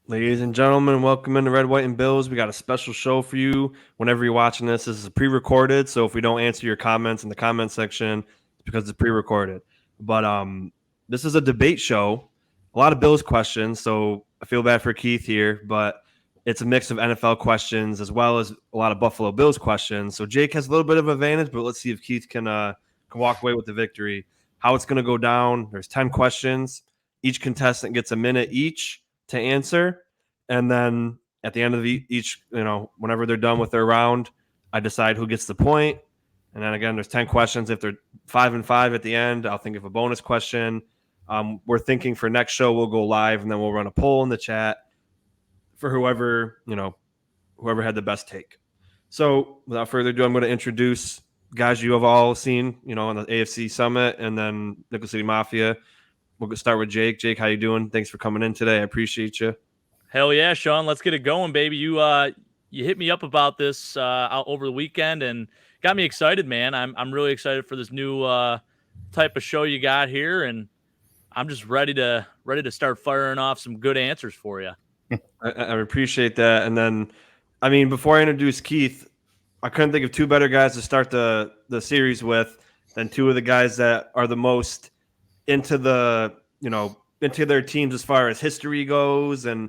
Ladies and gentlemen, welcome into Red, White, and Bills. We got a special show for you. Whenever you're watching this is pre-recorded, so if we don't answer your comments in the comment section, it's because it's pre-recorded. But this is a debate show. A lot of Bills questions, so I feel bad for Keith here, but it's a mix of NFL questions as well as a lot of Buffalo Bills questions. So Jake has a little bit of advantage, but let's see if Keith can walk away with the victory. How it's going to go down, there's 10 questions. Each contestant gets a minute each to answer. And then at the end of each, whenever they're done with their round, I decide who gets the point. And then again, there's 10 questions. If they're 5 and 5 at the end, I'll think of a bonus question. We're thinking for next show, we'll go live and then we'll run a poll in the chat for whoever had the best take. So without further ado, I'm going to introduce guys you have all seen, on the AFC Summit and then Nickel City Mafia. We'll start with Jake. Jake, how you doing? Thanks for coming in today. I appreciate you. Hell yeah, Sean. Let's get it going, baby. You hit me up about this out over the weekend and got me excited, man. I'm really excited for this new type of show you got here, and I'm just ready to start firing off some good answers for you. I appreciate that. And then, before I introduce Keith, I couldn't think of two better guys to start the series with than two of the guys that are the most into into their teams as far as history goes. And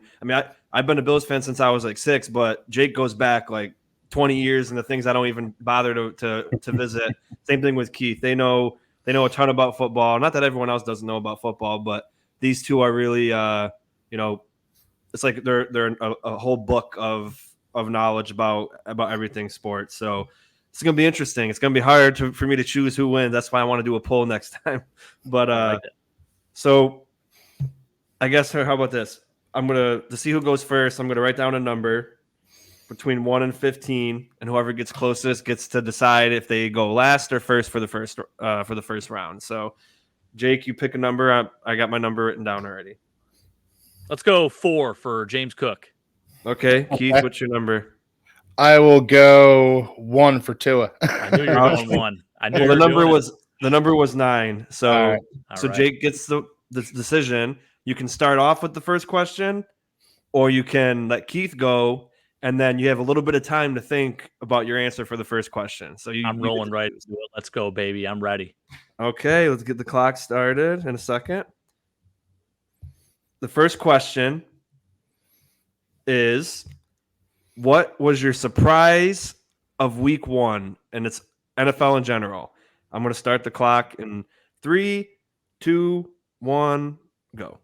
I've been a Bills fan since I was like 6, but Jake goes back like 20 years and the things I don't even bother to visit. Same thing with Keith. They know a ton about football. Not that everyone else doesn't know about football, but these two are really, it's like they're a whole book of knowledge about everything sports. So it's going to be interesting. It's going to be hard for me to choose who wins. That's why I want to do a poll next time. But so I guess, how about this? I'm going to see who goes first. I'm going to write down a number between 1 and 15, and whoever gets closest gets to decide if they go last or first for the first round. So, Jake, you pick a number. I got my number written down already. Let's go 4 for James Cook. Okay. Keith, what's your number? I will go 1 for Tua. I knew you were going 1. I knew the number was 9. So, All right. Jake gets the decision. You can start off with the first question, or you can let Keith go, and then you have a little bit of time to think about your answer for the first question. So I'm rolling right into it. Let's go, baby. I'm ready. Okay, let's get the clock started in a second. The first question is, what was your surprise of week 1? And it's NFL in general. I'm going to start the clock in 3, 2, 1, go.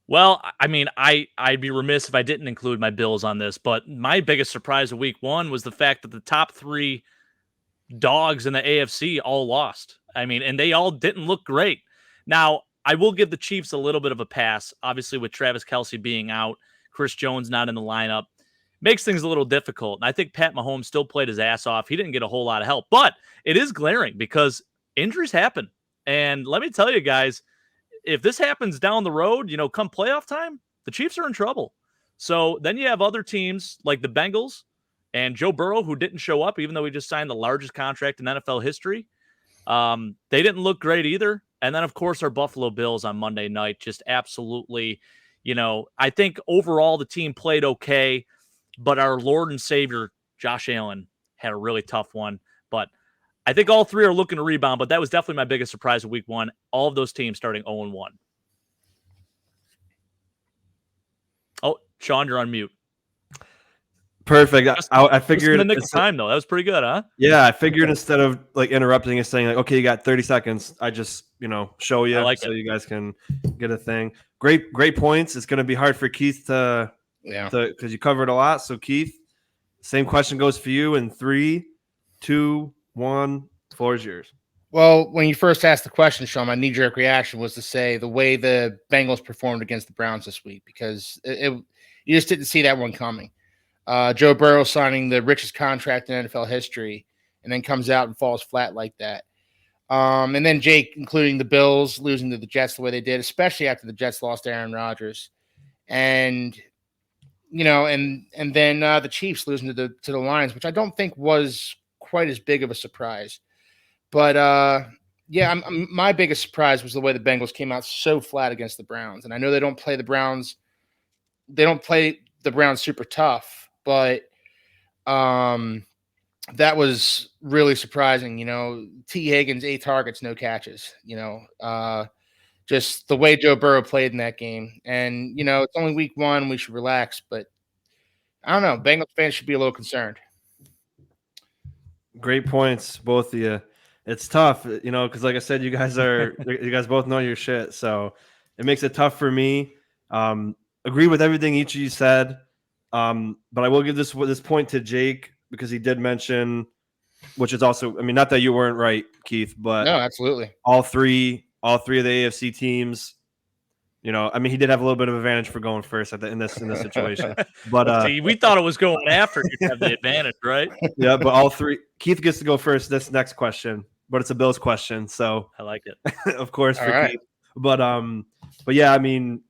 Well, I'd be remiss if I didn't include my Bills on this, but my biggest surprise of week 1 was the fact that the top 3 dogs in the AFC all lost. And they all didn't look great. Now, I will give the Chiefs a little bit of a pass, obviously with Travis Kelce being out, Chris Jones not in the lineup. Makes things a little difficult. And I think Pat Mahomes still played his ass off. He didn't get a whole lot of help, but it is glaring because injuries happen. And let me tell you guys, if this happens down the road, come playoff time, the Chiefs are in trouble. So then you have other teams like the Bengals and Joe Burrow, who didn't show up, even though he just signed the largest contract in NFL history. They didn't look great either. And then, of course, our Buffalo Bills on Monday night, just absolutely, I think overall the team played okay, but our Lord and Savior, Josh Allen, had a really tough one. But I think all 3 are looking to rebound, but that was definitely my biggest surprise of week 1. All of those teams starting 0-1. Oh, Sean, you're on mute. Perfect. I figured in the nick of time, though. That was pretty good, huh? Yeah, I figured instead of like interrupting and saying like, okay, you got 30 seconds, I just show you so you guys can get a thing. Great points. It's going to be hard for Keith because you covered a lot. So Keith, same question goes for you in 3, 2, 1. The floor is yours. Well, when you first asked the question, Sean, my knee-jerk reaction was to say the way the Bengals performed against the Browns this week, because you just didn't see that one coming. Joe Burrow signing the richest contract in NFL history and then comes out and falls flat like that. And then Jake, including the Bills, losing to the Jets the way they did, especially after the Jets lost Aaron Rodgers. And and then the Chiefs losing to the Lions, which I don't think was quite as big of a surprise. But yeah, my biggest surprise was the way the Bengals came out so flat against the Browns. And I know they don't play the Browns. They don't play the Browns super tough, but that was really surprising. T. Higgins, 8 targets, no catches. Just the way Joe Burrow played in that game. And it's only week 1. We should relax, but I don't know. Bengals fans should be a little concerned. Great points, both of you. It's tough, because like I said, you guys both know your shit, so it makes it tough for me. Agree with everything each of you said, but I will give this point to Jake because he did mention, which is also, I mean, not that you weren't right, Keith, but no, absolutely, all three of the AFC teams. I mean, he did have a little bit of advantage for going first in this situation. But see, we thought it was going after you have the advantage, right? Yeah, but all three. Keith gets to go first. This next question, but it's a Bills question, so I like it. Of course, for right. Keith. But yeah, I mean,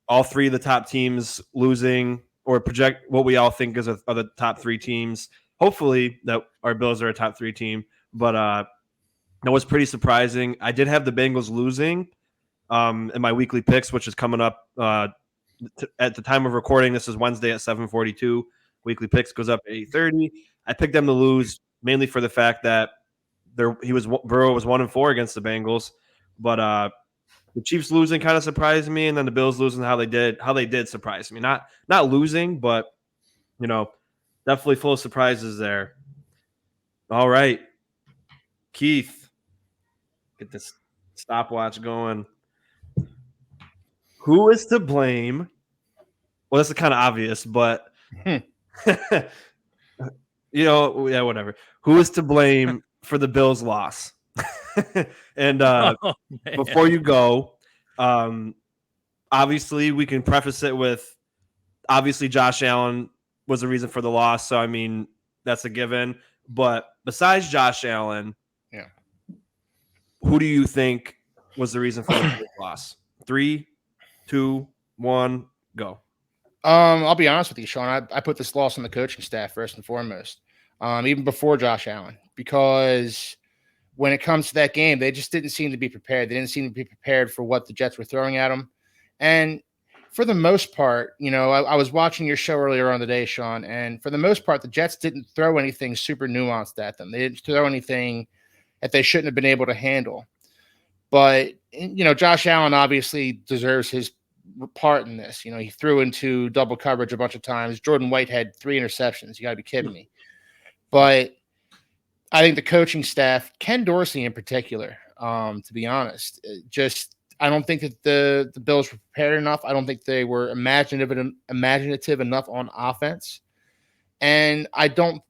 all 3 of the top teams losing, or project what we all think is are the top 3 teams. Hopefully, that our Bills are a top 3 team. But that was pretty surprising. I did have the Bengals losing in my weekly picks, which is coming up at the time of recording. This is Wednesday at 7:42. Weekly picks goes up at 8:30. I picked them to lose mainly for the fact that Burrow was 1-4 against the Bengals, but the Chiefs losing kind of surprised me, and then the Bills losing how they did surprise me. Not losing, but definitely full of surprises there. All right, Keith, get this stopwatch going. Who is to blame? Well, this is kind of obvious, but yeah, whatever. Who is to blame for the Bills' loss? And before you go, obviously we can preface it with obviously Josh Allen was the reason for the loss. So I mean that's a given. But besides Josh Allen, who do you think was the reason for the loss? 3, 2, 1, go. I'll be honest with you, Sean. I put this loss on the coaching staff first and foremost, even before Josh Allen, because when it comes to that game, they just didn't seem to be prepared. They didn't seem to be prepared for what the Jets were throwing at them. And for the most part, I was watching your show earlier on the day, Sean, and for the most part, the Jets didn't throw anything super nuanced at them. They didn't throw anything that they shouldn't have been able to handle. But, Josh Allen obviously deserves his part in this. He threw into double coverage a bunch of times. Jordan White had 3 interceptions. You got to be kidding me. But I think the coaching staff, Ken Dorsey in particular, to be honest, I don't think that the Bills were prepared enough. I don't think they were imaginative enough on offense. And I don't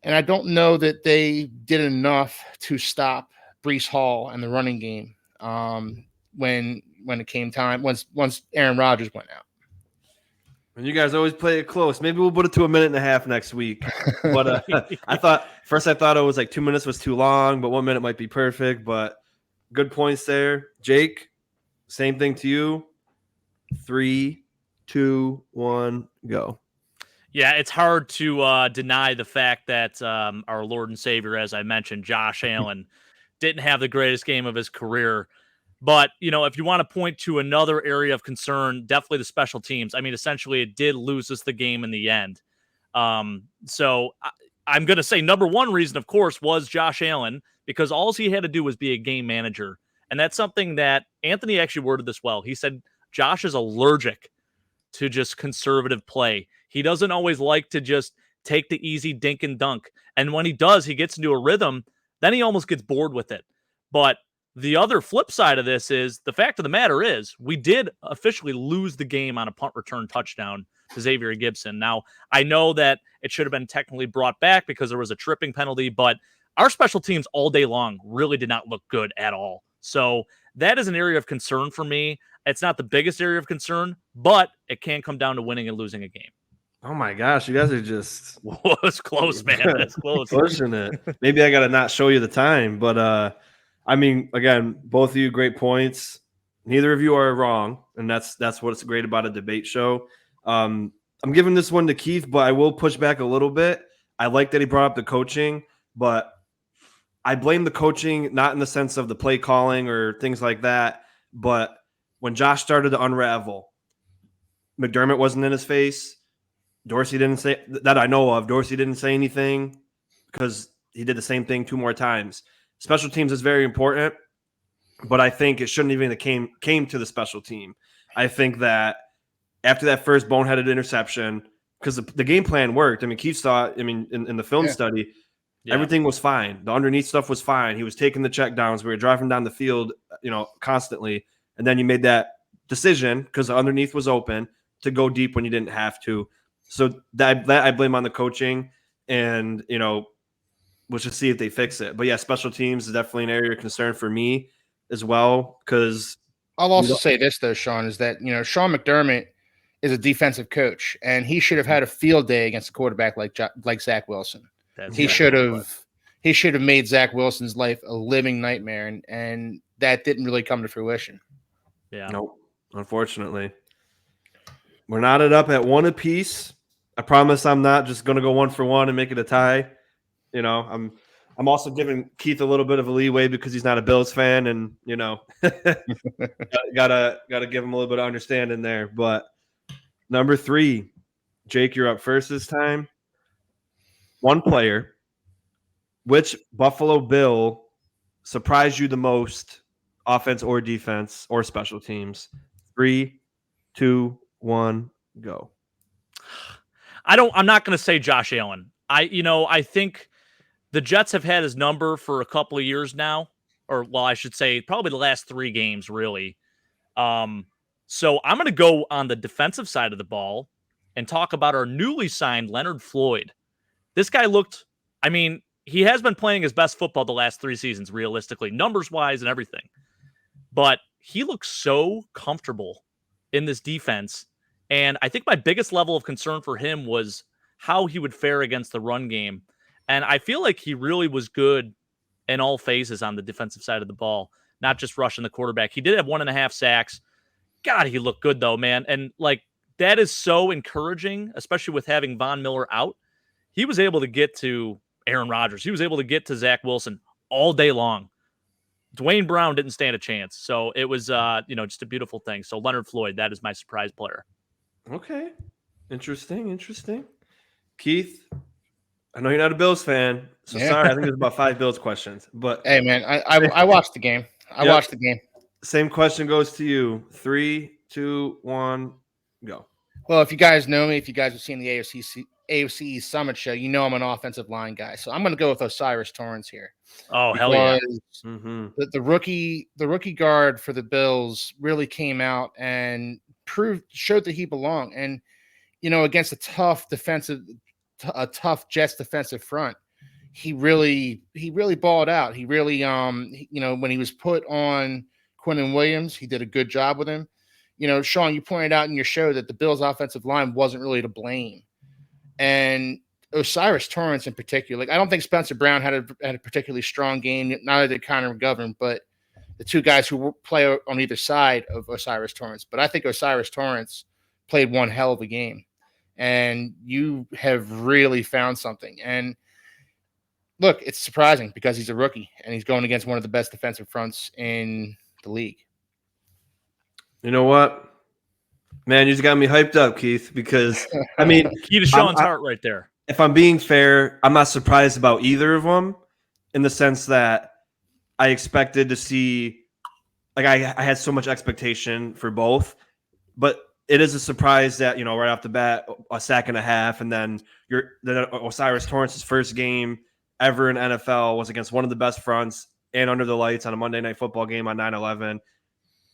know that they did enough to stop Breece Hall and the running game when it came time, once Aaron Rodgers went out. And you guys always play it close. Maybe we'll put it to 1.5 minutes next week. But I thought it was like 2 minutes was too long, but 1 minute might be perfect. But good points there. Jake, same thing to you. 3, 2, 1, go. Yeah, it's hard to deny the fact that our Lord and Savior, as I mentioned, Josh Allen, didn't have the greatest game of his career. But, if you want to point to another area of concern, definitely the special teams. I mean, essentially, it did lose us the game in the end. So I'm going to say number one reason, of course, was Josh Allen, because all he had to do was be a game manager. And that's something that Anthony actually worded this well. He said Josh is allergic to just conservative play. He doesn't always like to just take the easy dink and dunk. And when he does, he gets into a rhythm, then he almost gets bored with it. But the other flip side of this is the fact of the matter is we did officially lose the game on a punt return touchdown to Xavier Gibson. Now, I know that it should have been technically brought back because there was a tripping penalty, but our special teams all day long really did not look good at all. So that is an area of concern for me. It's not the biggest area of concern, but it can come down to winning and losing a game. Oh my gosh, you guys are just it's close, man. That's close. Pushing it. Maybe I gotta not show you the time, but I mean, again, both of you great points. Neither of you are wrong, and that's what's great about a debate show. I'm giving this one to Keith, but I will push back a little bit. I like that he brought up the coaching, but I blame the coaching not in the sense of the play calling or things like that, but when Josh started to unravel, McDermott wasn't in his face. Dorsey didn't say that I know of. Dorsey didn't say anything because he did the same thing 2 more times. Special teams is very important, but I think it shouldn't even have came to the special team. I think that after that first boneheaded interception, because the game plan worked. I mean, Keith saw it. I mean, in the film study, everything was fine. The underneath stuff was fine. He was taking the check downs. We were driving down the field, constantly. And then you made that decision because the underneath was open to go deep when you didn't have to. So that I blame on the coaching, and we'll just see if they fix it. But yeah, special teams is definitely an area of concern for me as well. Because I'll also say this though, Sean, is that Sean McDermott is a defensive coach, and he should have had a field day against a quarterback like Zach Wilson. He should have made Zach Wilson's life a living nightmare, and that didn't really come to fruition. Yeah, nope. Unfortunately, we're knotted up at 1 apiece. I promise I'm not just going to go 1 for 1 and make it a tie. I'm also giving Keith a little bit of a leeway because he's not a Bills fan, and gotta give him a little bit of understanding there. But number 3, Jake, you're up first this time. 1 player. Which Buffalo Bill surprised you the most, offense or defense or special teams? 3, 2, 1, go. I'm not going to say Josh Allen. I think the Jets have had his number for a couple of years now, or I should say probably the last 3 games, really. So I'm going to go on the defensive side of the ball and talk about our newly signed Leonard Floyd. This guy he has been playing his best football the last 3 seasons, realistically, numbers-wise and everything. But he looks so comfortable in this defense. And I think my biggest level of concern for him was how he would fare against the run game. And I feel like he really was good in all phases on the defensive side of the ball, not just rushing the quarterback. He did have 1.5 sacks. God, he looked good, though, man. And, that is so encouraging, especially with having Von Miller out. He was able to get to Aaron Rodgers. He was able to get to Zach Wilson all day long. Dwayne Brown didn't stand a chance. So it was, just a beautiful thing. So Leonard Floyd, that is my surprise player. Okay. Interesting. Keith, I know you're not a Bills fan, so sorry. I think there's about 5 Bills questions. But hey, man, I watched the game. I watched the game. Same question goes to you. 3, 2, 1, go. Well, if you guys know me, if you guys have seen the AFC Summit show, I'm an offensive line guy. So I'm going to go with Osiris Torrance here. Oh, hell yeah. The rookie guard for the Bills really came out and showed that he belonged. And, against a tough Jets defensive front, he really balled out. He really, when he was put on Quinnen Williams, he did a good job with him. Sean, you pointed out in your show that the Bills' offensive line wasn't really to blame. And Osiris Torrance in particular, I don't think Spencer Brown had a particularly strong game, neither did Connor McGovern, but the 2 guys who play on either side of Osiris Torrance. But I think Osiris Torrance played one hell of a game. And you have really found something. And look, it's surprising because he's a rookie and he's going against one of the best defensive fronts in the league. You know what? Man, you just got me hyped up, Keith, because, key to Sean's heart right there. If I'm being fair, I'm not surprised about either of them in the sense that I expected to see, I had so much expectation for both, but it is a surprise that, right off the bat, a sack and a half, and then Osiris Torrance's first game ever in NFL was against one of the best fronts and under the lights on a Monday Night Football game on 9/11.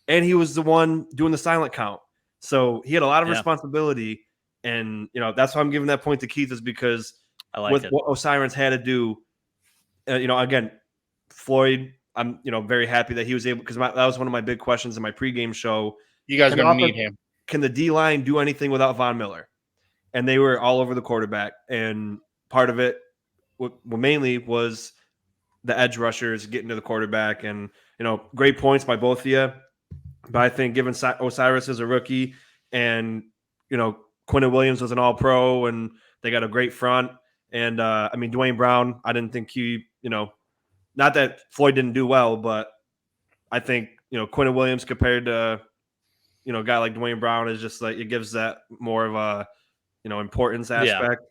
And he was the one doing the silent count. So he had a lot of responsibility. And, that's why I'm giving that point to Keith, is because what Osiris had to do, again, Floyd, I'm, very happy that he was able, because that was one of my big questions in my pregame show. You guys are going to need him. Can the D-line do anything without Von Miller? And they were all over the quarterback. And part of it, mainly was the edge rushers getting to the quarterback. And, great points by both of you. But I think given Osiris is a rookie and, Quinton Williams was an All-Pro, and they got a great front. And I mean, Dwayne Brown, I didn't think he, not that Floyd didn't do well, but I think Quinton Williams compared to a guy like Dwayne Brown is just like it gives that more of a importance aspect.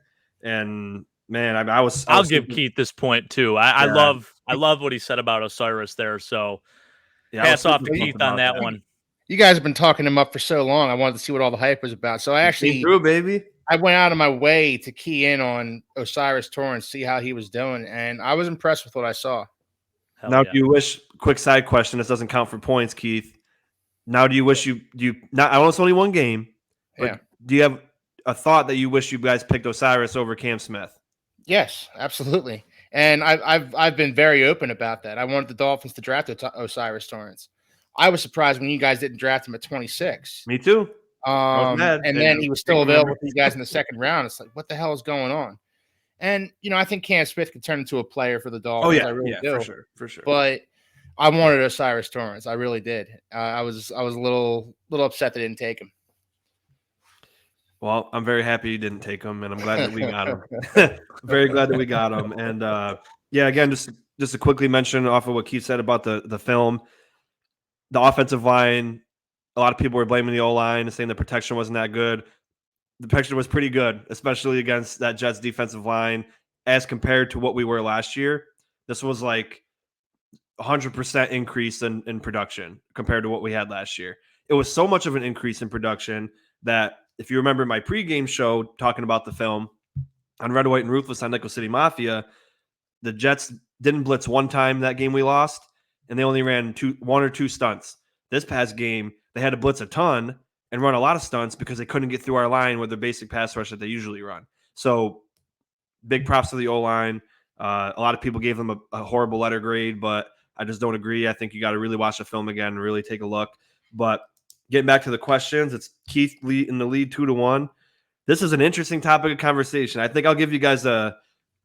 And man, I'll give Keith this point too. I Yeah. love what he said about Osiris there. So Yeah, hats off to super Keith pumped on about that one. You guys have been talking him up for so long. I wanted to see what all the hype was about. So I actually Came through, baby. I went out of my way to key in on Osiris Torrance, see how he was doing, and I was impressed with what I saw. Now, do you wish? Quick side question. This doesn't count for points, Keith. Now, do you wish you not? I know it's only one game, but do you have a thought that you wish you guys picked Osiris over Cam Smith? Yes, absolutely. And I've been very open about that. I wanted the Dolphins to draft Osiris Torrance. I was surprised when you guys didn't draft him at 26. Me too. And then he was still available to you guys in the second round. It's like, what the hell is going on? And I think Cam Smith could turn into a player for the Dolphins. Oh yeah, I really do. for sure. But I wanted Osiris Torrance. I really did. I was a little upset they didn't take him. Well, I'm very happy you didn't take him, and I'm glad that we got him. Very glad that we got him. And again, just to quickly mention off of what Keith said about the film, the offensive line. A lot of people were blaming the O-line and saying the protection wasn't that good. The protection was pretty good, especially against that Jets defensive line as compared to what we were last year. This was like 100% increase in production compared to what we had last year. It was so much of an increase in production that if you remember my pregame show talking about the film on Red, White, and Ruthless on Nickel City Mafia, the Jets didn't blitz one time that game we lost, and they only ran one or two stunts. This past game, they had to blitz a ton and run a lot of stunts because they couldn't get through our line with the basic pass rush that they usually run. So big props to the O-line. A lot of people gave them a horrible letter grade, but I just don't agree. I think you got to really watch the film again and really take a look. But getting back to the questions, it's Keith in the lead 2-1. This is an interesting topic of conversation. I think I'll give you guys a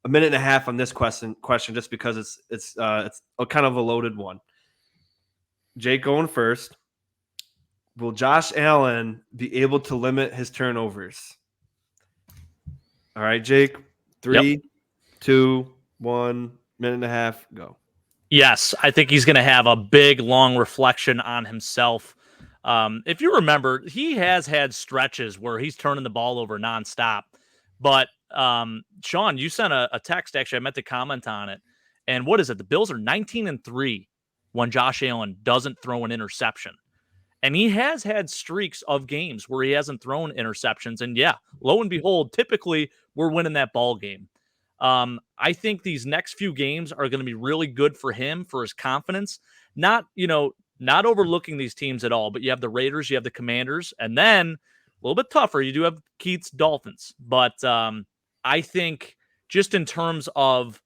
minute and a half on this question just because it's a kind of a loaded one. Jake going first. Will Josh Allen be able to limit his turnovers? All right, Jake. 3, 2, 1, minute and a half, go. Yes, I think he's going to have a big, long reflection on himself. If you remember, he has had stretches where he's turning the ball over nonstop. But, Sean, you sent a text. Actually, I meant to comment on it. And what is it? The Bills are 19-3 when Josh Allen doesn't throw an interception. And he has had streaks of games where he hasn't thrown interceptions. And yeah, lo and behold, typically we're winning that ball game. I think these next few games are going to be really good for him, for his confidence. Not overlooking these teams at all, but you have the Raiders, you have the Commanders, and then a little bit tougher, you do have Keith's Dolphins. But I think just in terms of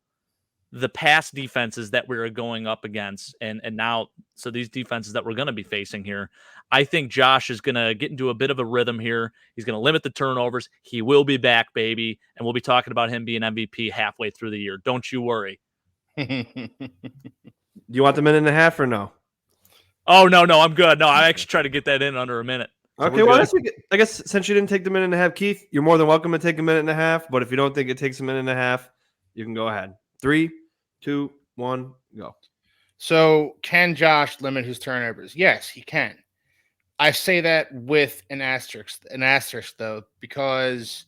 the past defenses that we're going up against and now, so these defenses that we're going to be facing here, I think Josh is going to get into a bit of a rhythm here. He's going to limit the turnovers. He will be back, baby. And we'll be talking about him being MVP halfway through the year. Don't you worry. Do you want the minute and a half or no? Oh, no, I'm good. No, I actually try to get that in under a minute. So okay, well, I guess since you didn't take the minute and a half, Keith, you're more than welcome to take a minute and a half. But if you don't think it takes a minute and a half, you can go ahead. 3, 2, 1, go. So can Josh limit his turnovers? Yes, he can. I say that with an asterisk though, because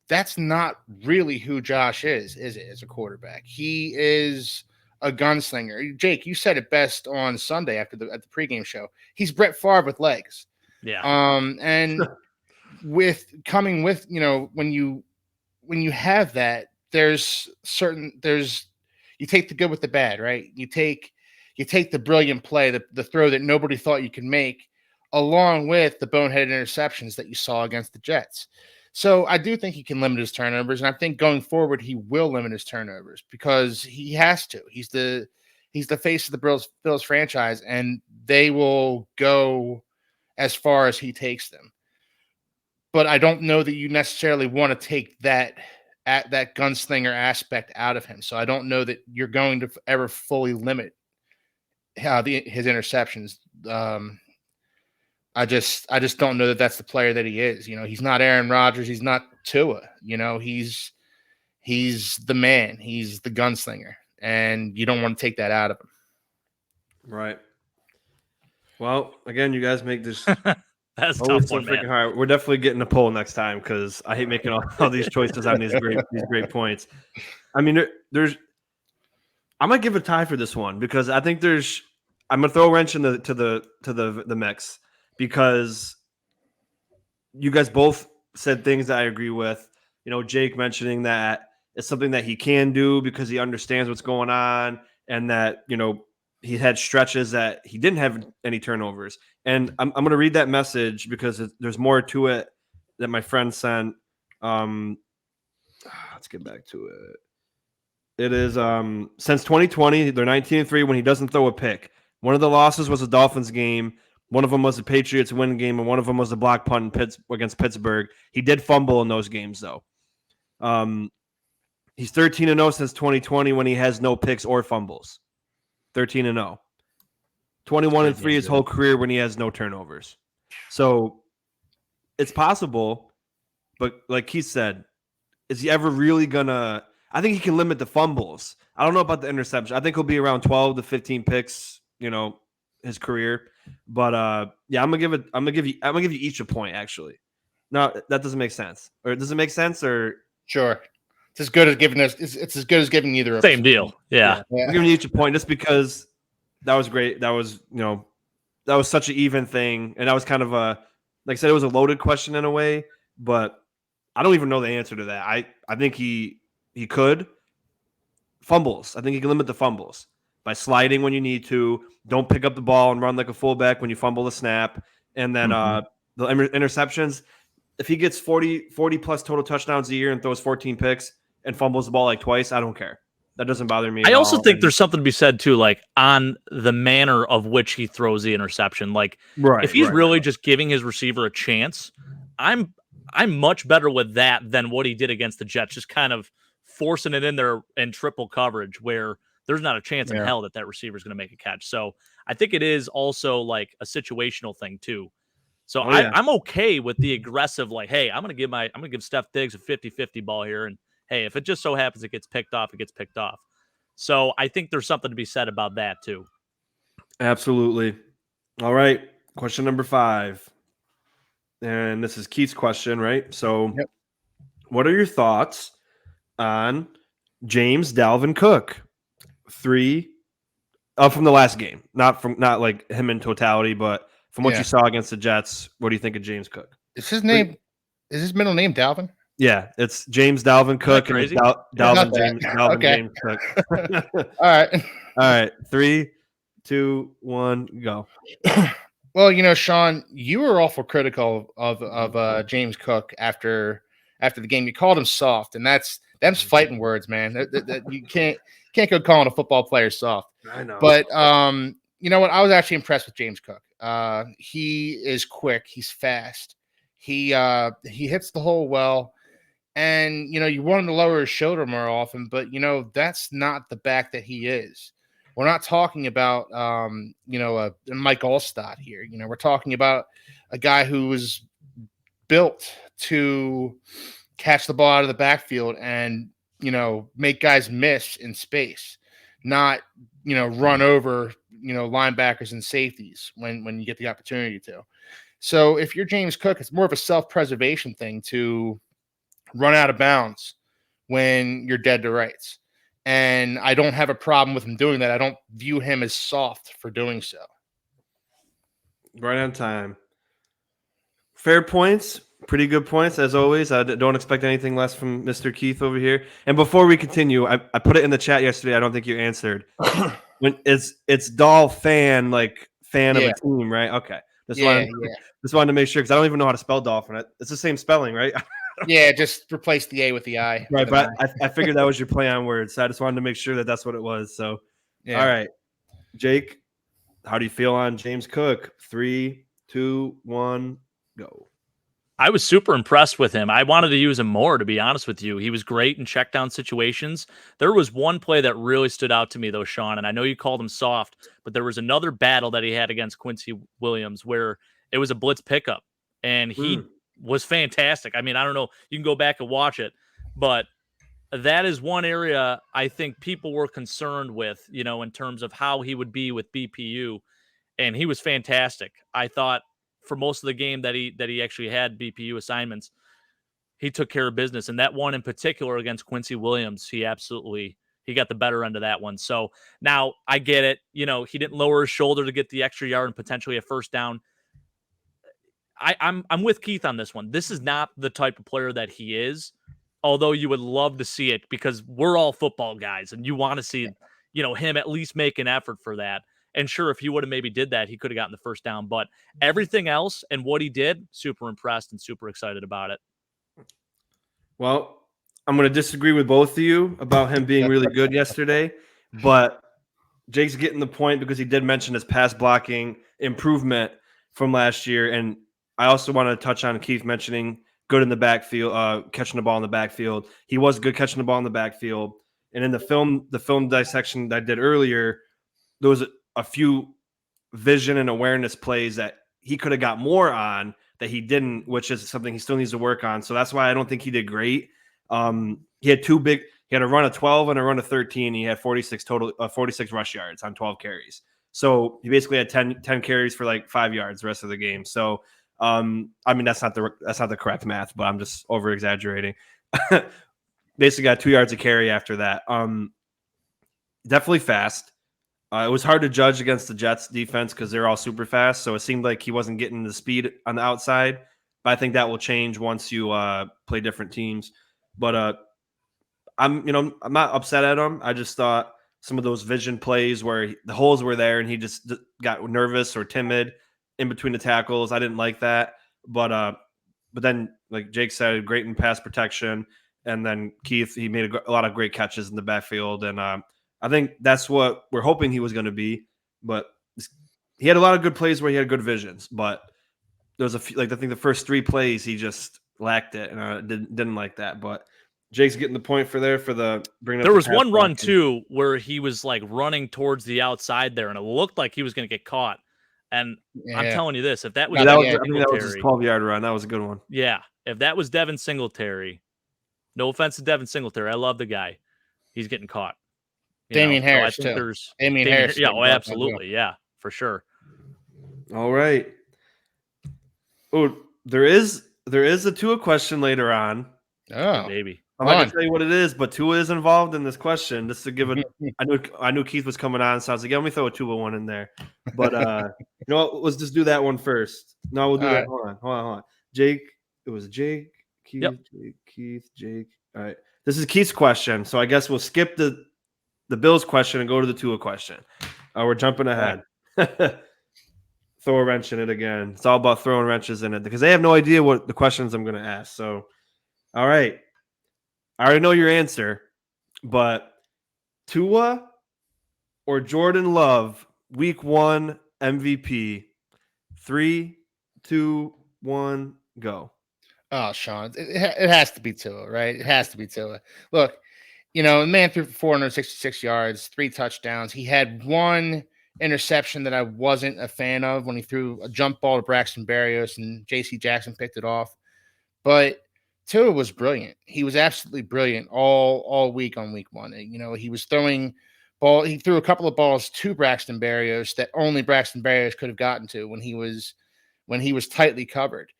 that's not really who Josh is it, as a quarterback? He is a gunslinger. Jake, you said it best on Sunday at the pregame show. He's Brett Favre with legs. Yeah. And when you have that, you take the good with the bad, right? You take the brilliant play, the throw that nobody thought you could make, along with the boneheaded interceptions that you saw against the Jets. So I do think he can limit his turnovers, and I think going forward he will limit his turnovers because he has to. He's the face of the Bills franchise, and they will go as far as he takes them. But I don't know that you necessarily want to take that gunslinger aspect out of him. So I don't know that you're going to ever fully limit his interceptions. I just don't know that that's the player that he is. You know, he's not Aaron Rodgers. He's not Tua. You know, he's the man. He's the gunslinger, and you don't want to take that out of him. Right. Well, again, you guys make this That's a always tough so one, freaking man. hard. We're definitely getting a poll next time because I hate making all these choices on these great points. I mean, there's. I'm gonna give a tie for this one because I think I'm gonna throw a wrench into the mix because you guys both said things that I agree with. You know, Jake mentioning that it's something that he can do because he understands what's going on, and that he had stretches that he didn't have any turnovers. And I'm going to read that message because there's more to it that my friend sent. Let's get back to it. It is since 2020, they're 19-3 when he doesn't throw a pick. One of the losses was a Dolphins game. One of them was the Patriots win game, and one of them was a block punt against Pittsburgh. He did fumble in those games, though. He's 13-0 since 2020 when he has no picks or fumbles. 13-0. 21-3 his whole career when he has no turnovers. So it's possible, but like Keith said, is he ever really gonna? I think he can limit the fumbles. I don't know about the interception. I think he'll be around 12 to 15 picks, his career. But yeah, I'm gonna give you each a point. Actually, no, that doesn't make sense. Or does it make sense? Or sure, it's as good as giving us. It's as good as giving either. Same deal. Yeah. I'm giving you each a point just because that was great. That was that was such an even thing, and that was kind of like I said, it was a loaded question in a way, but I don't even know the answer to that. I think he could. Fumbles. I think he can limit the fumbles by sliding when you need to. Don't pick up the ball and run like a fullback when you fumble the snap. And then the interceptions, if he gets 40 plus total touchdowns a year and throws 14 picks and fumbles the ball like twice, I don't care. That doesn't bother me. I also think there's something to be said too, like on the manner of which he throws the interception. Like if he's really just giving his receiver a chance, I'm much better with that than what he did against the Jets, just kind of forcing it in there in triple coverage where there's not a chance in hell that receiver is going to make a catch. So I think it is also like a situational thing too. So I'm okay with the aggressive, like, hey, I'm going to give Steph Diggs a 50-50 ball here. And hey, if it just so happens it gets picked off, it gets picked off. So I think there's something to be said about that too. Absolutely. All right. Question number 5. And this is Keith's question, right? So what are your thoughts on James Dalvin Cook? 3 from the last game, not like him in totality, but from what you saw against the Jets. What do you think of James Cook? Is his name? Is his middle name Dalvin? Yeah, it's James Dalvin Cook. And Dalvin James Cook. All right. 3, 2, 1, go. Well, Sean, you were awful critical of James Cook after the game. You called him soft, and that's fighting words, man. That you can't go calling a football player soft. I know. But you know what? I was actually impressed with James Cook. He is quick. He's fast. He hits the hole well. And, you want him to lower his shoulder more often, but, that's not the back that he is. We're not talking about, a Mike Allstott here. We're talking about a guy who was built to catch the ball out of the backfield and, make guys miss in space, not, run over, linebackers and safeties when you get the opportunity to. So if you're James Cook, it's more of a self-preservation thing to run out of bounds when you're dead to rights. And I don't have a problem with him doing that. I don't view him as soft for doing so. Right on time. Fair points. Pretty good points, as always. I don't expect anything less from Mr. Keith over here. And before we continue, I put it in the chat yesterday. I don't think you answered. When it's Doll fan of a team, right? Okay. Just wanted to make sure because I don't even know how to spell Dolphin. It's the same spelling, right? Yeah, just replace the A with the I. Right, but I figured that was your play on words. So I just wanted to make sure that that's what it was. So, all right. Jake, how do you feel on James Cook? 3, 2, 1, go. I was super impressed with him. I wanted to use him more, to be honest with you. He was great in check down situations. There was one play that really stood out to me, though, Sean, and I know you called him soft, but there was another battle that he had against Quincy Williams where It was a blitz pickup, and he was fantastic. I mean, I don't know. You can go back and watch it, but that is one area I think people were concerned with, in terms of how he would be with BPU, and he was fantastic. I thought for most of the game that he actually had BPU assignments, he took care of business. And that one in particular against Quincy Williams, he got the better end of that one. So now I get it. He didn't lower his shoulder to get the extra yard and potentially a first down. I'm with Keith on this one. This is not the type of player that he is, although you would love to see it because we're all football guys and you want to see, him at least make an effort for that. And sure, if he would have maybe did that, he could have gotten the first down. But everything else and what he did, super impressed and super excited about it. Well, I'm going to disagree with both of you about him being really good yesterday, but Jake's getting the point because he did mention his pass blocking improvement from last year. And I also want to touch on Keith mentioning good in the backfield, catching the ball in the backfield. He was good catching the ball in the backfield. And in the film dissection that I did earlier, there was a few vision and awareness plays that he could have got more on that he didn't, which is something he still needs to work on. So that's why I don't think he did great. He had he had a run of 12 and a run of 13. He had 46 rush yards on 12 carries. So he basically had 10 carries for like 5 yards the rest of the game. So, I mean, that's not the correct math, but I'm just over exaggerating. Basically got 2 yards of carry after that. Definitely fast. It was hard to judge against the Jets defense because they're all super fast. So it seemed like he wasn't getting the speed on the outside, but I think that will change once you play different teams. But I'm not upset at him. I just thought some of those vision plays where the holes were there and he just got nervous or timid in between the tackles. I didn't like that. But then, like Jake said, great in pass protection. And then Keith, he made a lot of great catches in the backfield. And I think that's what we're hoping he was going to be. But he had a lot of good plays where he had good visions. But there was a few, I think the first 3 plays, he just lacked it. And I didn't like that. But Jake's getting the point for the bringing up. There was one run too where he was like running towards the outside there, and it looked like he was going to get caught. And I'm telling you this: if that was that was his 12-yard run, that was a good one. Yeah, if that was Devin Singletary, no offense to Devin Singletary, I love the guy. He's getting caught. Damian Harris so I think too. There's Damian Harris. Yeah, absolutely, yeah, for sure. All right. Oh, there is a Tua question later on. Oh, maybe. I'm not gonna tell you what it is, but Tua is involved in this question. Just to give it, I knew Keith was coming on, so I was like, let me throw a Tua one in there. But you know what? Let's just do that one first. No, we'll do that. Right. Hold on. Jake, it was Jake, Keith, yep. Jake. All right, this is Keith's question, so I guess we'll skip the Bills question and go to the Tua question. We're jumping ahead. Right. Throw a wrench in it again. It's all about throwing wrenches in it because they have no idea what the questions I'm going to ask. So, all right. I already know your answer, but Tua or Jordan Love, week 1 MVP. 3, 2, 1, go. Oh, Sean, it has to be Tua, right? It has to be Tua. Look, the man threw for 466 yards, 3 touchdowns. He had one interception that I wasn't a fan of when he threw a jump ball to Braxton Berrios and J.C. Jackson picked it off. But Tua was brilliant. He was absolutely brilliant all week on week 1. He was throwing ball. He threw a couple of balls to Braxton Berrios that only Braxton Berrios could have gotten to when he was tightly covered.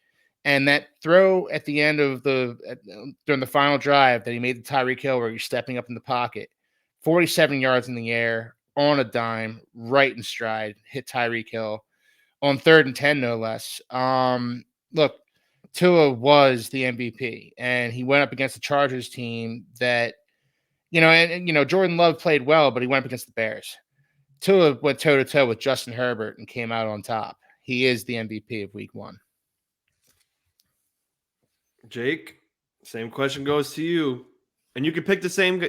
And that throw at the end of during the final drive that he made to Tyreek Hill where he's stepping up in the pocket, 47 yards in the air on a dime, right in stride, hit Tyreek Hill on 3rd and 10, no less. Look, Tua was the MVP, and he went up against the Chargers team that, Jordan Love played well, but he went up against the Bears. Tua went toe-to-toe with Justin Herbert and came out on top. He is the MVP of week 1. Jake, same question goes to you. And you can pick the same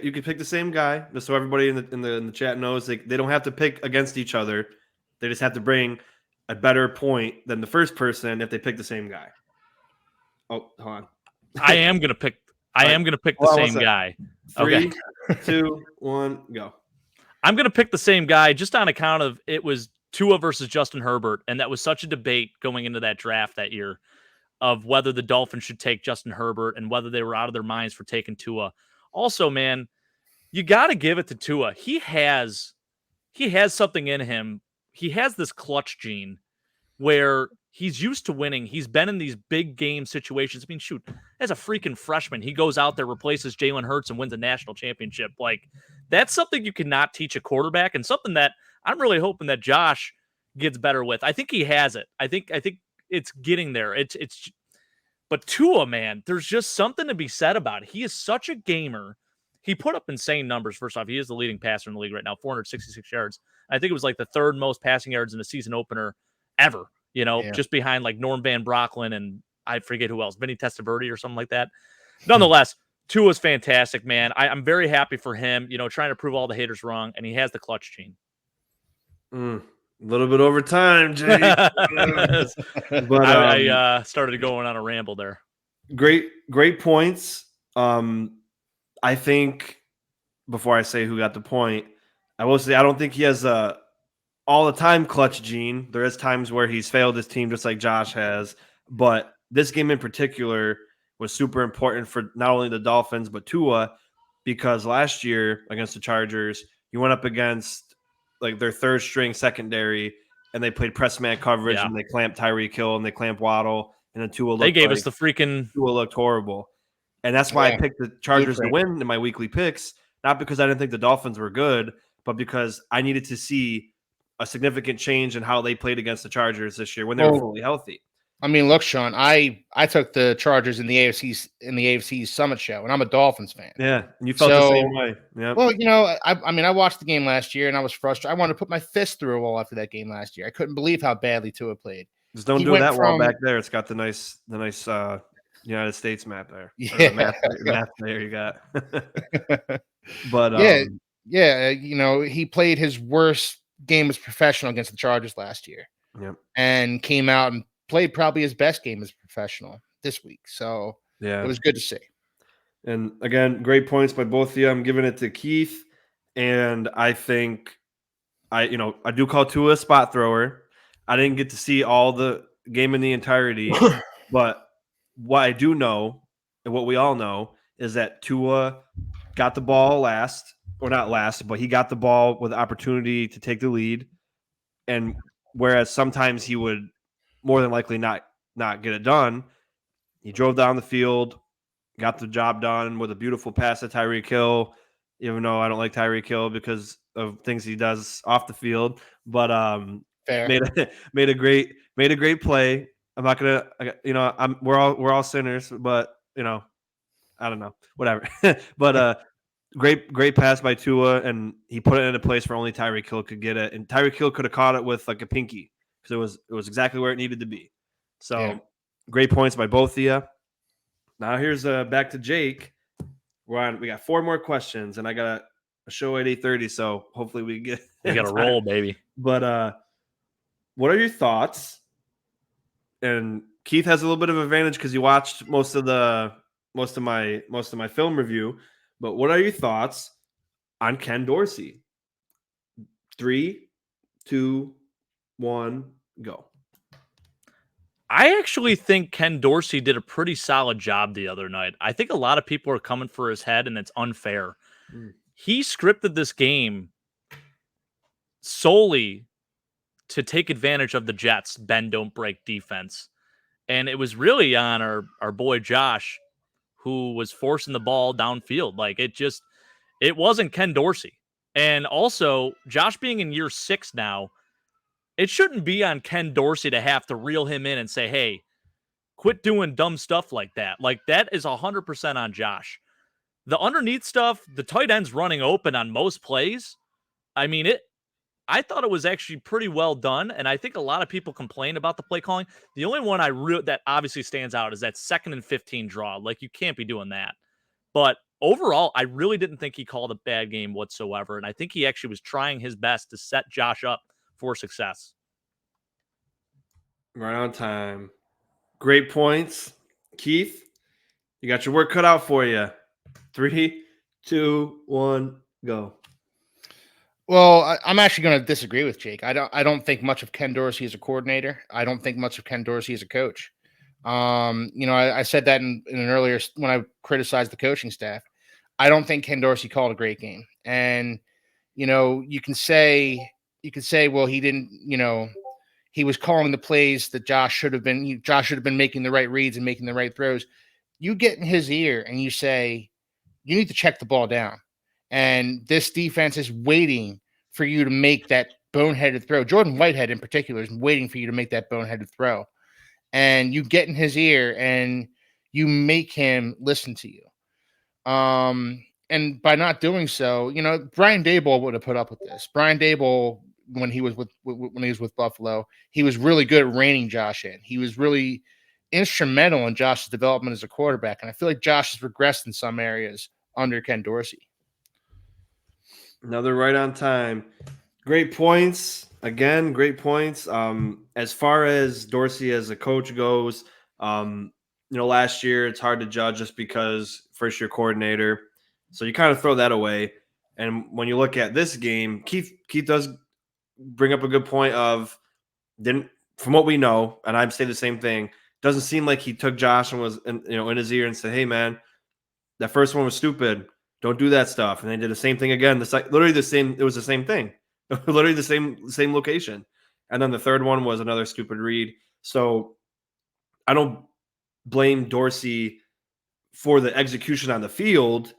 guy, just so everybody in the chat knows they don't have to pick against each other. They just have to bring a better point than the first person if they pick the same guy. Oh, hold on. I am gonna pick the same guy. 3, 2, 1, go. I'm gonna pick the same guy just on account of it was Tua versus Justin Herbert, and that was such a debate going into that draft that year of whether the Dolphins should take Justin Herbert and whether they were out of their minds for taking Tua. Also, man, you got to give it to Tua. He has something in him. He has this clutch gene where he's used to winning. He's been in these big game situations. I mean, shoot, as a freaking freshman, he goes out there, replaces Jalen Hurts, and wins a national championship. Like, that's something you cannot teach a quarterback, and something that I'm really hoping that Josh gets better with. I think he has it. I think it's getting there. But Tua, man, there's just something to be said about it. He is such a gamer. He put up insane numbers. First off, he is the leading passer in the league right now, 466 yards. I think it was like the third most passing yards in a season opener ever, just behind like Norm Van Brocklin and I forget who else, Vinny Testaverde or something like that. Nonetheless, Tua's fantastic, man. I'm very happy for him, trying to prove all the haters wrong, and he has the clutch gene. A little bit over time, Jay. But I started going on a ramble there. Great points. I think before I say who got the point, I will say I don't think he has a all-the-time clutch gene. There is times where he's failed his team just like Josh has, but this game in particular was super important for not only the Dolphins but Tua, because last year against the Chargers, he went up against like their third-string secondary, and they played press man coverage, and they clamped Tyreek Hill and they clamped Waddle, and then Tua looked They gave us the freaking Tua looked horrible. And that's why I picked the Chargers to win in my weekly picks, not because I didn't think the Dolphins were good, but because I needed to see a significant change in how they played against the Chargers this year when they were fully healthy. I mean, look, Sean, I took the Chargers in the AFC Summit show, and I'm a Dolphins fan. Yeah, and you felt the same way. Yeah. Well, I watched the game last year, and I was frustrated. I wanted to put my fist through a wall after that game last year. I couldn't believe how badly Tua played. Just don't do that wall back there. It's got the nice United States map there. Yeah, map there you got. But he played his worst game as professional against the Chargers last year. Yep. And came out and played probably his best game as a professional this week. So it was good to see. And again, great points by both of you. I'm giving it to Keith. And I think I do call Tua a spot thrower. I didn't get to see all the game in the entirety, but what I do know, and what we all know, is that Tua got the ball but he got the ball with the opportunity to take the lead. And whereas sometimes he would more than likely not get it done, he drove down the field, got the job done with a beautiful pass to Tyreek Hill, even though I don't like Tyreek Hill because of things he does off the field. But made a great play. I'm not gonna, we're all sinners, but I don't know, whatever. But great pass by Tua, and he put it in a place where only Tyreek Hill could get it, and Tyreek Hill could have caught it with like a pinky because it was exactly where it needed to be. So great points by both of you. Now here's back to Jake. We got 4 more questions, and I got a show at 8:30, so hopefully we got a roll, baby. But what are your thoughts? And Keith has a little bit of advantage because he watched most of my film review. But what are your thoughts on Ken Dorsey? 3, 2, 1, go. I actually think Ken Dorsey did a pretty solid job the other night. I think a lot of people are coming for his head, and it's unfair. He scripted this game solely to take advantage of the Jets' bend, don't break defense. And it was really on our boy Josh, who was forcing the ball downfield. Like, it wasn't Ken Dorsey. And also, Josh being in year 6 now, it shouldn't be on Ken Dorsey to have to reel him in and say, hey, quit doing dumb stuff like that. Like, that is 100% on Josh. The underneath stuff, the tight end's running open on most plays. I mean, I thought it was actually pretty well done, and I think a lot of people complain about the play calling. The only one that obviously stands out is that 2nd and 15 draw. Like, you can't be doing that. But overall, I really didn't think he called a bad game whatsoever, and I think he actually was trying his best to set Josh up for success. Right on time. Great points. Keith, you got your work cut out for you. 3, 2, 1, go. Well, I'm actually going to disagree with Jake. I don't think much of Ken Dorsey as a coordinator. I don't think much of Ken Dorsey as a coach. I said that in an earlier when I criticized the coaching staff. I don't think Ken Dorsey called a great game, and you can say well, he didn't. He was calling the plays that Josh should have been. Josh should have been making the right reads and making the right throws. You get in his ear and you say, you need to check the ball down. And this defense is waiting for you to make that boneheaded throw. Jordan Whitehead in particular is waiting for you to make that boneheaded throw. And you get in his ear and you make him listen to you. And by not doing so, Brian Daboll would have put up with this. Brian Daboll, when he was with Buffalo, he was really good at reining Josh in. He was really instrumental in Josh's development as a quarterback. And I feel like Josh has regressed in some areas under Ken Dorsey. Another right on time. Great points. Again, great points. As far as Dorsey as a coach goes, last year it's hard to judge just because first year coordinator. So you kind of throw that away. And when you look at this game, Keith does bring up a good point of from what we know, and I'd say the same thing, doesn't seem like he took Josh and was in his ear and said, "Hey man, that first one was stupid. Don't do that stuff." And they did the same thing again. Literally the same. It was the same thing. Literally the same location. And then the third one was another stupid read. So I don't blame Dorsey for the execution on the field.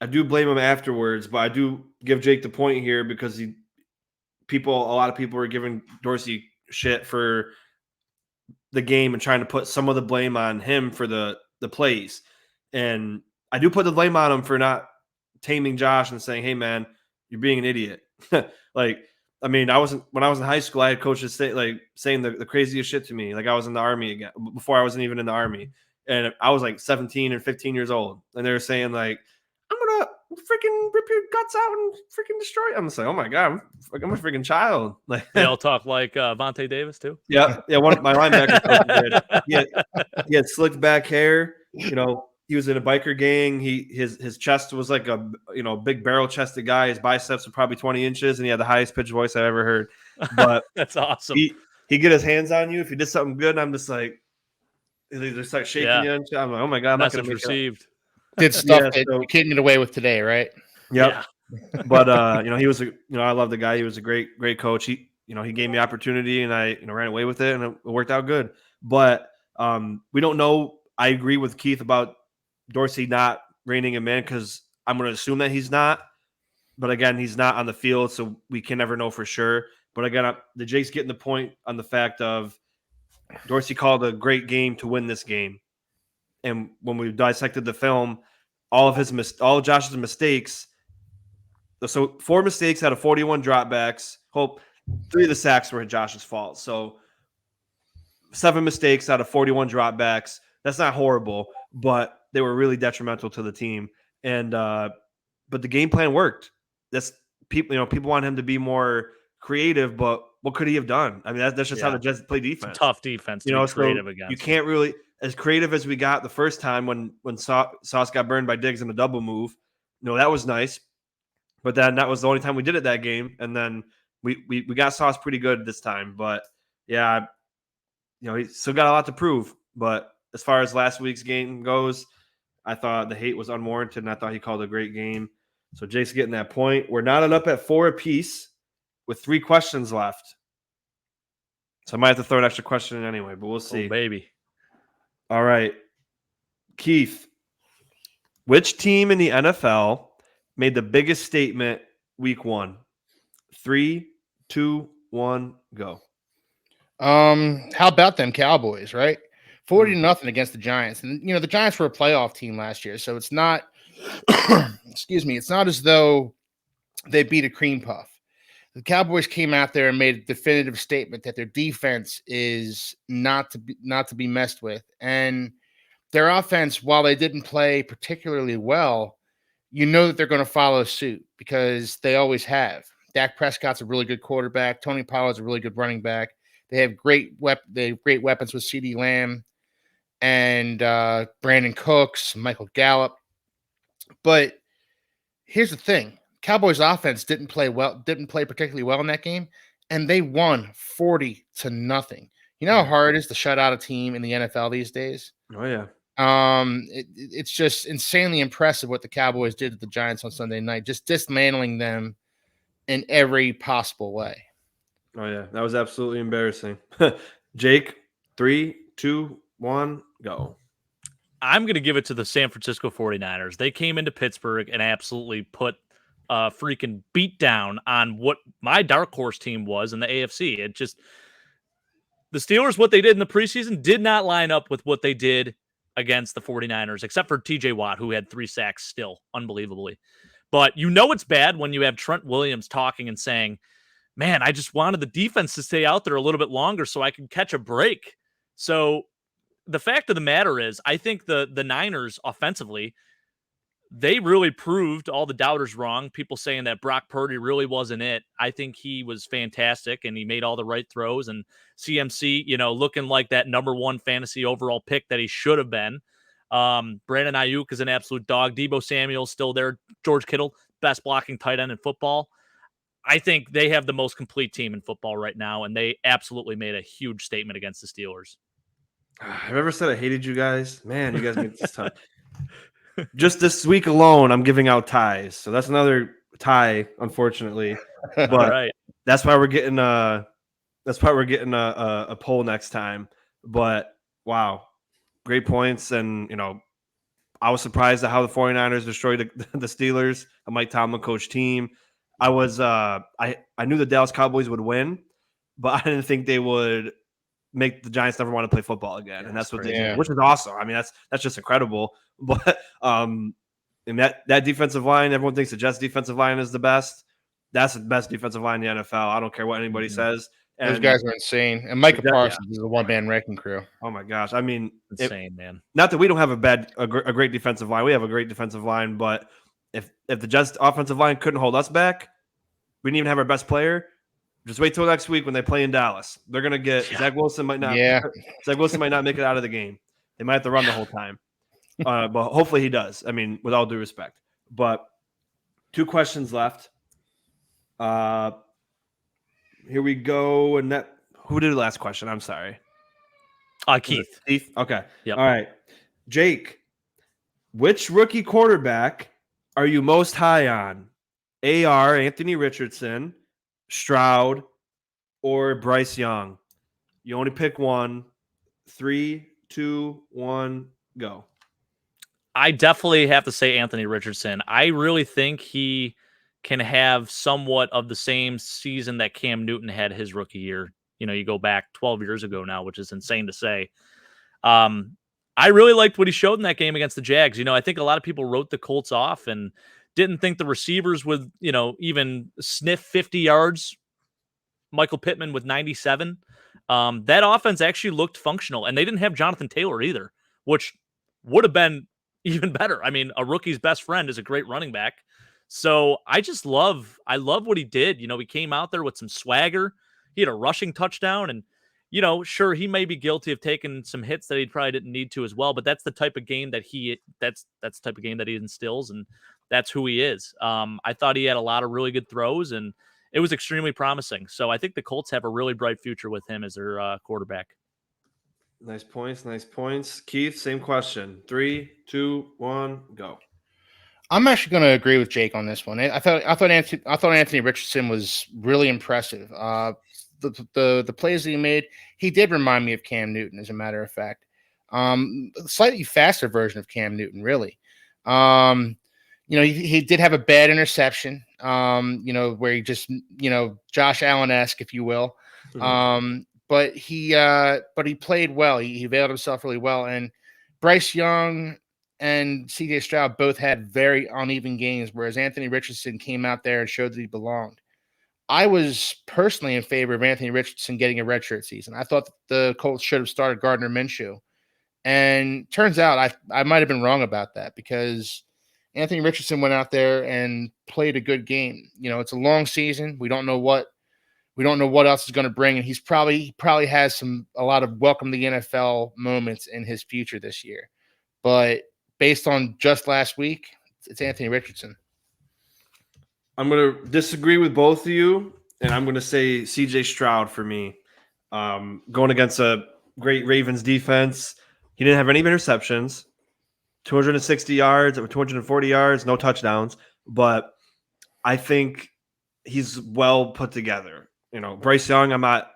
I do blame him afterwards, but I do give Jake the point here because a lot of people are giving Dorsey shit for the game and trying to put some of the blame on him for the plays. And I do put the blame on him for not taming Josh and saying, "Hey man, you're being an idiot." When I was in high school, I had coaches saying the craziest shit to me. Like I was in the Army again before I wasn't even in the Army. And I was like 17 and 15 years old. And they were saying like, "I'm going to freaking rip your guts out and freaking destroy you." I'm just like, "Oh my God, I'm a freaking child." Like They all talk like Vontae Davis too. Yeah. One of my linebackers did. He had slicked back hair. He was in a biker gang. His chest was like a big barrel chested guy. His biceps were probably 20 inches, and he had the highest pitched voice I ever heard. But that's awesome. He get his hands on you if you did something good. And I'm just like, they just start shaking you. And shit. I'm like, oh my God, I'm not gonna make received. Did stuff that you can't get away with today, right? Yep. Yeah. But he was I love the guy. He was a great coach. He gave me opportunity, and I ran away with it, and it worked out good. But we don't know. I agree with Keith about Dorsey not reining him in because I'm going to assume that he's not. But again, he's not on the field, so we can never know for sure. But again, the Jake's getting the point on the fact of Dorsey called a great game to win this game. And when we dissected the film, all of Josh's mistakes. So 4 mistakes out of 41 dropbacks. 3 of the sacks were Josh's fault. So 7 mistakes out of 41 dropbacks. That's not horrible, but they were really detrimental to the team. And but the game plan worked. That's people. People want him to be more creative, but what could he have done? I mean, that's just how the Jets play defense. It's a tough defense to be creative against. You can't really as creative as we got the first time when Sauce got burned by Diggs in a double move. That was nice. But then that was the only time we did it that game. And then we got Sauce pretty good this time. But yeah, he still got a lot to prove. But as far as last week's game goes, I thought the hate was unwarranted, and I thought he called a great game. So Jake's getting that point. We're knotted up at 4 apiece with 3 questions left. So I might have to throw an extra question in anyway, but we'll see. Oh, baby. All right. Keith, which team in the NFL made the biggest statement week 1? 3, 2, 1, go. How about them Cowboys, right? 40-0 against the Giants. And the Giants were a playoff team last year, so it's not excuse me, it's not as though they beat a cream puff. The Cowboys came out there and made a definitive statement that their defense is not to be messed with. And their offense, while they didn't play particularly well, that they're going to follow suit because they always have. Dak Prescott's a really good quarterback. Tony Pollard's a really good running back. They have great weapons with CeeDee Lamb and Brandon Cooks, Michael Gallup. But here's the thing. Cowboys offense didn't play particularly well in that game, and they won 40-0. You know how hard it is to shut out a team in the NFL these days? Oh yeah. It's just insanely impressive what the Cowboys did to the Giants on Sunday night, just dismantling them in every possible way. Oh yeah, that was absolutely embarrassing. Jake, 3, 2, 1, go. I'm going to give it to the San Francisco 49ers. They came into Pittsburgh and absolutely put a freaking beat down on what my dark horse team was in the AFC. It just, the Steelers, what they did in the preseason did not line up with what they did against the 49ers, except for TJ Watt, who had 3 sacks still, unbelievably. But you know it's bad when you have Trent Williams talking and saying, man, I just wanted the defense to stay out there a little bit longer so I could catch a break. So the fact of the matter is, I think the Niners offensively, they really proved all the doubters wrong. People saying that Brock Purdy really wasn't it. I think he was fantastic and he made all the right throws. And CMC, looking like that number 1 fantasy overall pick that he should have been. Brandon Ayuk is an absolute dog. Deebo Samuel's still there. George Kittle, best blocking tight end in football. I think they have the most complete team in football right now, and they absolutely made a huge statement against the Steelers. I've ever said I hated you guys. Man, you guys make this tough. Just this week alone, I'm giving out ties. So that's another tie, unfortunately. But right. That's why we're getting a poll next time. But wow, great points. And I was surprised at how the 49ers destroyed the Steelers, a Mike Tomlin coach team. I was I knew the Dallas Cowboys would win, but I didn't think they would make the Giants never want to play football again. And that's what they did, which is awesome. I mean, that's just incredible. But and that defensive line, everyone thinks the Jets defensive line is the best. That's the best defensive line in the NFL. I don't care what anybody says. And those guys are insane. And Micah Parsons is a one-man wrecking crew. Oh my gosh. I mean, insane, man. Not that we don't have a great defensive line. We have a great defensive line, but if the Jets offensive line couldn't hold us back, we didn't even have our best player. Just wait till next week when they play in Dallas. They're gonna get Zach Wilson might not. Yeah. Zach Wilson might not make it out of the game. They might have to run the whole time. But hopefully he does. I mean, with all due respect. But 2 questions left. Here we go. And who did the last question? I'm sorry. Keith. Keith. Okay. Yep. All right. Jake, which rookie quarterback are you most high on? AR, Anthony Richardson, Stroud, or Bryce Young? You only pick one. 3, 2, 1, go. I definitely have to say Anthony Richardson. I really think he can have somewhat of the same season that Cam Newton had his rookie year. You go back 12 years ago now, which is insane to say. I really liked what he showed in that game against the Jags. I think a lot of people wrote the Colts off and didn't think the receivers would, even sniff 50 yards. Michael Pittman with 97. That offense actually looked functional, and they didn't have Jonathan Taylor either, which would have been even better. I mean, a rookie's best friend is a great running back. So I love what he did. He came out there with some swagger. He had a rushing touchdown, and sure, he may be guilty of taking some hits that he probably didn't need to as well, but that's the type of game that that's the type of game that he instills, and that's who he is. I thought he had a lot of really good throws, and it was extremely promising. So I think the Colts have a really bright future with him as their quarterback. Nice points. Keith, same question. 3, 2, 1, go. I'm actually going to agree with Jake on this one. I thought Anthony Richardson was really impressive. The plays that he made, he did remind me of Cam Newton, as a matter of fact. Slightly faster version of Cam Newton, really. He did have a bad interception, where he just, Josh Allen-esque, if you will. Mm-hmm. But he played well. He availed himself really well. And Bryce Young and CJ Stroud both had very uneven games, whereas Anthony Richardson came out there and showed that he belonged. I was personally in favor of Anthony Richardson getting a redshirt season. I thought the Colts should have started Gardner Minshew. And turns out I might have been wrong about that, because Anthony Richardson went out there and played a good game. It's a long season. We don't know what else is going to bring, and he probably has a lot of welcome to the NFL moments in his future this year. But based on just last week, it's Anthony Richardson. I'm going to disagree with both of you, and I'm going to say CJ Stroud for me. Going against a great Ravens defense, he didn't have any interceptions, 260 yards, 240 yards, no touchdowns, but I think he's well put together. Bryce Young, I'm not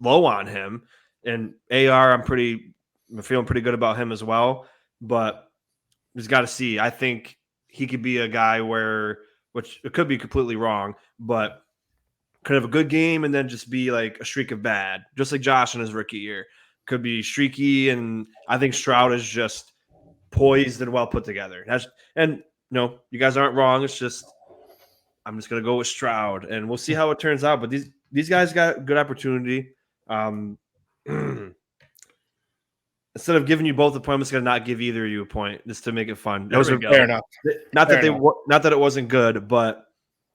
low on him, and AR, I'm feeling pretty good about him as well, but just got to see. I think he could be a guy which it could be completely wrong, but could have a good game and then just be like a streak of bad, just like Josh in his rookie year. Could be streaky, and I think Stroud is just poised and well put together. You guys aren't wrong. It's just I'm just gonna go with Stroud, and we'll see how it turns out. But these guys got good opportunity. Instead of giving you both a point, I'm just gonna not give either of you a point just to make it fun. Fair enough. Not that it wasn't good, but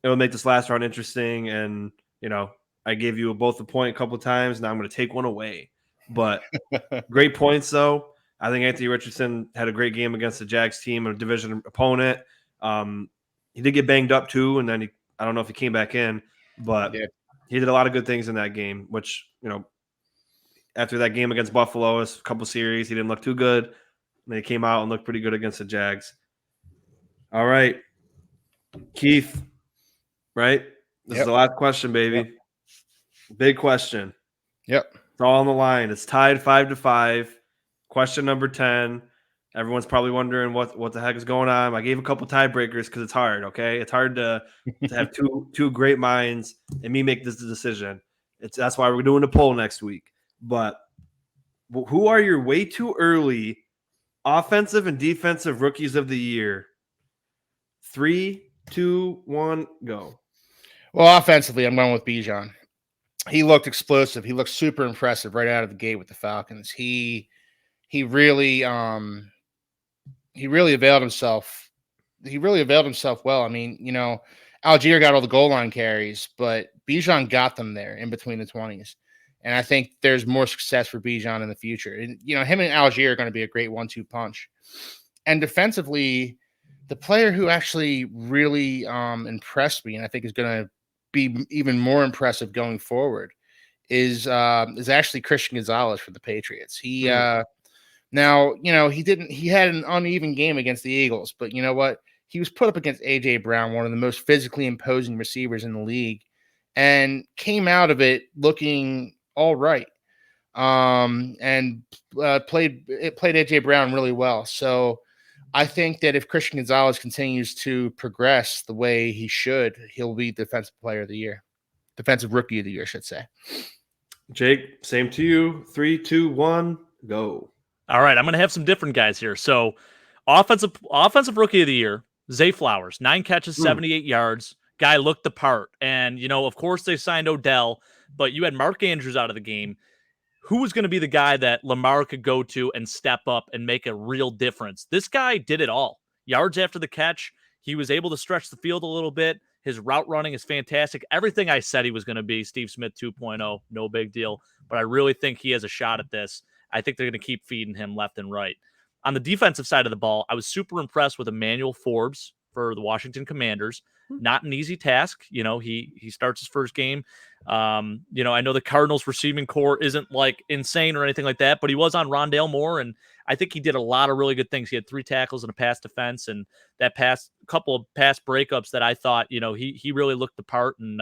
it will make this last round interesting. And I gave you both a point a couple of times. Now I'm going to take one away. But great points, though. I think Anthony Richardson had a great game against the Jags team, a division opponent. He did get banged up too, and then I don't know if he came back in, but he did a lot of good things in that game. Which after that game against Buffalo, a couple series, he didn't look too good. And then he came out and looked pretty good against the Jags. All right, Keith. Right? This is the last question, baby. Yep. Big question. Yep. It's all on the line. It's tied 5-5. Question number 10. Everyone's probably wondering what the heck is going on. I gave a couple tiebreakers because it's hard, okay? It's hard to have two great minds and me make this decision. That's why we're doing a poll next week. But who are your way too early offensive and defensive rookies of the year? 3, 2, 1, go. Well, offensively, I'm going with Bijan. He looked explosive. He looked super impressive right out of the gate with the Falcons. He really availed himself. He really availed himself well. I mean, Algier got all the goal line carries, but Bijan got them there in between the 20s. And I think there's more success for Bijan in the future. And, him and Algier are going to be a great 1-2 punch. And defensively, the player who actually really impressed me, and I think is going to be even more impressive going forward, is actually Christian Gonzalez for the Patriots. He now he had an uneven game against the Eagles, but you know what? He was put up against AJ Brown, one of the most physically imposing receivers in the league, and came out of it looking all right. And played AJ Brown really well. So I think that if Christian Gonzalez continues to progress the way he should, he'll be defensive player of the year, defensive rookie of the year, I should say. Jake, same to you. 3, 2, 1, go. All right, I'm going to have some different guys here. So, offensive rookie of the year, Zay Flowers, 9 catches, 78 yards. Guy looked the part. And, of course they signed Odell, but you had Mark Andrews out of the game. Who was going to be the guy that Lamar could go to and step up and make a real difference? This guy did it all. Yards after the catch. He was able to stretch the field a little bit. His route running is fantastic. Everything I said he was going to be, Steve Smith 2.0, no big deal. But I really think he has a shot at this. I think they're going to keep feeding him left and right. On the defensive side of the ball, I was super impressed with Emmanuel Forbes for the Washington Commanders. Not an easy task. He starts his first game. I know the Cardinals receiving core isn't like insane or anything like that, but he was on Rondale Moore, and I think he did a lot of really good things. He had 3 tackles and a pass defense, and that couple of pass breakups that I thought, he really looked the part, and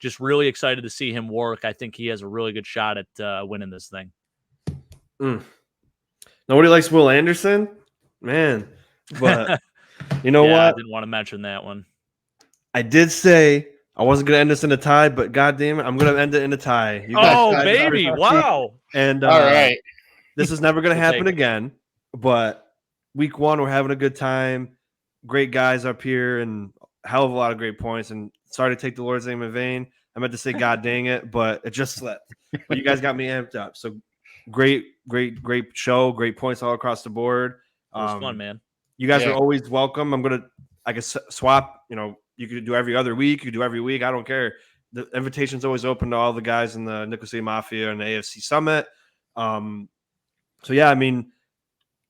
just really excited to see him work. I think he has a really good shot at winning this thing. Nobody likes Will Anderson, man. But you know what? I didn't want to mention that one. I did say I wasn't going to end this in a tie, but God damn it, I'm going to end it in a tie. Baby. Wow. And all right. This is never going to happen again. But week 1, we're having a good time. Great guys up here and a hell of a lot of great points. And sorry to take the Lord's name in vain. I meant to say God dang it, but it just slipped. But you guys got me amped up. So great show. Great points all across the board. It was fun, man. You guys are always welcome. I guess swap, you could do every other week. You could do every week. I don't care. The invitation's always open to all the guys in the Nickel City Mafia and the AFC Summit. So, yeah, I mean,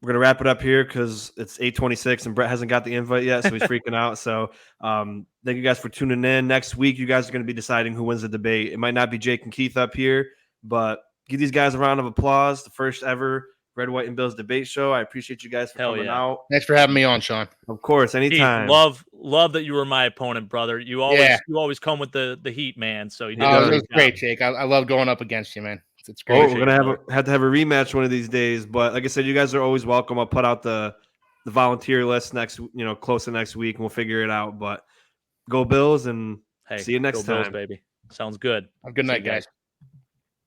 we're gonna wrap it up here because it's 8:26 and Brett hasn't got the invite yet, so he's freaking out. So thank you guys for tuning in. Next week, you guys are gonna be deciding who wins the debate. It might not be Jake and Keith up here, but give these guys a round of applause. The first ever Red, White, and Bills debate show. I appreciate you guys for coming out. Thanks for having me on, Sean. Of course, anytime. Keith, love that you were my opponent, brother. You always come with the heat, man. So you did it was great, Jake. I love going up against you, man. It's great. Oh, we're gonna have to have a rematch one of these days. But like I said, you guys are always welcome. I'll put out the volunteer list close to next week, and we'll figure it out. But go Bills, and see you next time, Bills, baby. Sounds good. Have a good night, guys.